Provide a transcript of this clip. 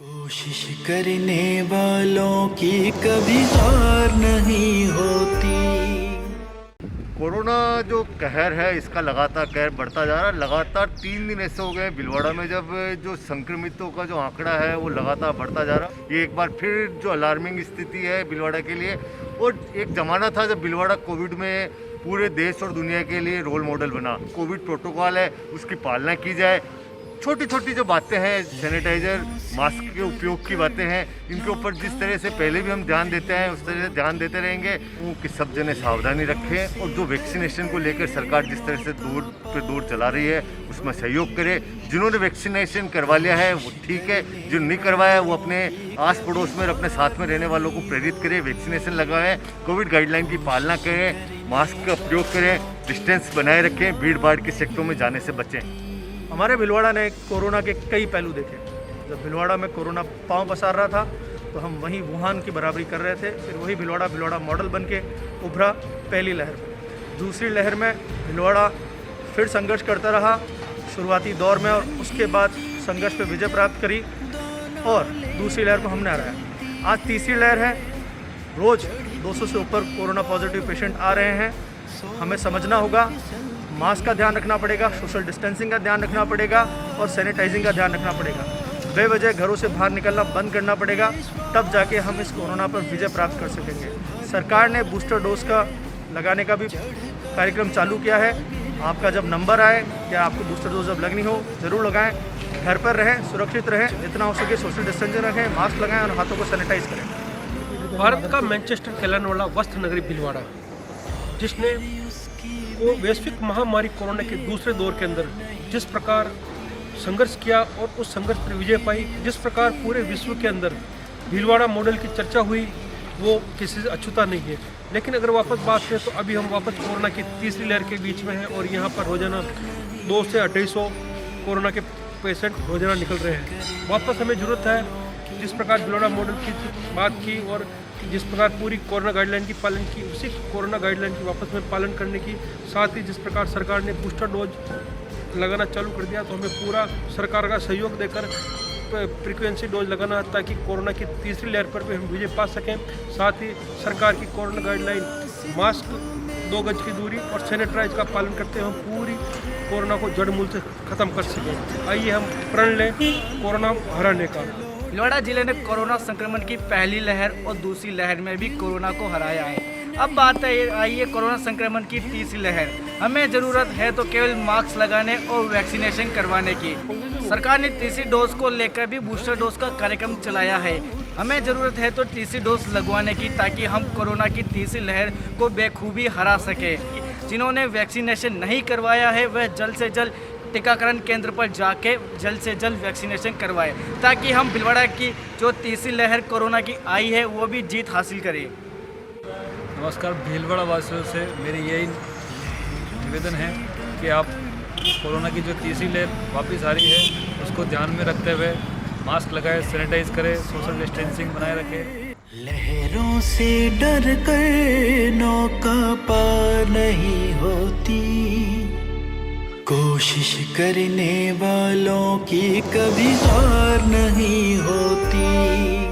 कोशिश करने वालों की कभी हार नहीं होती। कोरोना जो कहर है इसका लगातार कहर बढ़ता जा रहा है। लगातार 3 दिन ऐसे हो गए भीलवाड़ा में जब जो संक्रमितों का जो आंकड़ा है वो लगातार बढ़ता जा रहा है। ये एक बार फिर जो अलार्मिंग स्थिति है भीलवाड़ा के लिए। और एक ज़माना था जब भीलवाड़ा कोविड में पूरे देश और दुनिया के लिए रोल मॉडल बना। कोविड प्रोटोकॉल है उसकी पालना की जाए। छोटी छोटी जो बातें हैं, सैनिटाइज़र, मास्क के उपयोग की बातें हैं, इनके ऊपर जिस तरह से पहले भी हम ध्यान देते हैं उस तरह से ध्यान देते रहेंगे। वो कि सब जने सावधानी रखें और जो वैक्सीनेशन को लेकर सरकार जिस तरह से दूर पे दूर चला रही है उसमें सहयोग करे। जिन्होंने वैक्सीनेशन करवा लिया है वो ठीक है, जो नहीं करवाया वो अपने आस पड़ोस में और अपने साथ में रहने वालों को प्रेरित करें, वैक्सीनेशन लगवाएं, कोविड गाइडलाइन की पालना करें, मास्क का प्रयोग करें, डिस्टेंस बनाए रखें, भीड़ भाड़ के सेक्टरों में जाने से बचें। हमारे भीलवाड़ा ने कोरोना के कई पहलू देखे। जब भीलवाड़ा में कोरोना पांव पसार रहा था तो हम वहीं वुहान की बराबरी कर रहे थे। फिर वही भीलवाड़ा मॉडल बन के उभरा पहली लहर में। दूसरी लहर में भीलवाड़ा फिर संघर्ष करता रहा शुरुआती दौर में, और उसके बाद संघर्ष पे विजय प्राप्त करी और दूसरी लहर को हमने हराया। आज तीसरी लहर है। रोज़ 200 से ऊपर कोरोना पॉजिटिव पेशेंट आ रहे हैं। हमें समझना होगा, मास्क का ध्यान रखना पड़ेगा, सोशल डिस्टेंसिंग का ध्यान रखना पड़ेगा और सैनिटाइजिंग का ध्यान रखना पड़ेगा। बेवजह घरों से बाहर निकलना बंद करना पड़ेगा, तब जाके हम इस कोरोना पर विजय प्राप्त कर सकेंगे। सरकार ने बूस्टर डोज का लगाने का भी कार्यक्रम चालू किया है। आपका जब नंबर आए या आपको बूस्टर डोज जब लगनी हो ज़रूर लगाएं। घर पर रहें, सुरक्षित रहें, जितना हो सके सोशल डिस्टेंसिंग रखें, मास्क लगाएं और हाथों को सैनिटाइज करें। भारत का मैनचेस्टर कहलाने वाला वस्त्र नगरी भीलवाड़ा, जिसने वो वैश्विक महामारी कोरोना के दूसरे दौर के अंदर जिस प्रकार संघर्ष किया और उस संघर्ष पर विजय पाई, जिस प्रकार पूरे विश्व के अंदर भीलवाड़ा मॉडल की चर्चा हुई, वो किसी से अछूता नहीं है। लेकिन अगर वापस बात करें तो अभी हम वापस कोरोना की तीसरी लहर के बीच में हैं और यहाँ पर रोजाना 200 से 250 कोरोना के पेशेंट रोजाना निकल रहे हैं। वापस हमें ज़रूरत है जिस प्रकार भीलवाड़ा मॉडल की बात की और जिस प्रकार पूरी कोरोना गाइडलाइन की पालन की, उसी कोरोना गाइडलाइन की वापस में पालन करने की। साथ ही जिस प्रकार सरकार ने बूस्टर डोज लगाना चालू कर दिया तो हमें पूरा सरकार का सहयोग देकर फ्रीक्वेंसी डोज लगाना, ताकि कोरोना की तीसरी लहर पर भी हम विजय पा सकें। साथ ही सरकार की कोरोना गाइडलाइन, मास्क, 2 गज की दूरी और सैनिटाइज का पालन करते हुए हम पूरी कोरोना को जड़ मूल से ख़त्म कर सकें। आइए हम प्रण लें कोरोना हराने का। भीलवाड़ा जिले ने कोरोना संक्रमण की पहली लहर और दूसरी लहर में भी कोरोना को हराया है। अब बात आई है कोरोना संक्रमण की तीसरी लहर। हमें ज़रूरत है तो केवल मास्क लगाने और वैक्सीनेशन करवाने की। सरकार ने तीसरी डोज को लेकर भी बूस्टर डोज का कार्यक्रम चलाया है। हमें ज़रूरत है तो तीसरी डोज लगवाने की, ताकि हम कोरोना की तीसरी लहर को बेखूबी हरा सके। जिन्होंने वैक्सीनेशन नहीं करवाया है वह जल्द से जल्द टीकाकरण केंद्र पर जाके जल्द से जल्द वैक्सीनेशन करवाएं, ताकि हम भीलवाड़ा की जो तीसरी लहर कोरोना की आई है वो भी जीत हासिल करें। नमस्कार, भीलवाड़ा वासियों से मेरी यही निवेदन है कि आप कोरोना की जो तीसरी लहर वापस आ रही है उसको ध्यान में रखते हुए मास्क लगाएं, सैनिटाइज करें, सोशल डिस्टेंसिंग बनाए रखें। लहरों से डर कर नौका पार नहीं होती, कोशिश करने वालों की कभी हार नहीं होती।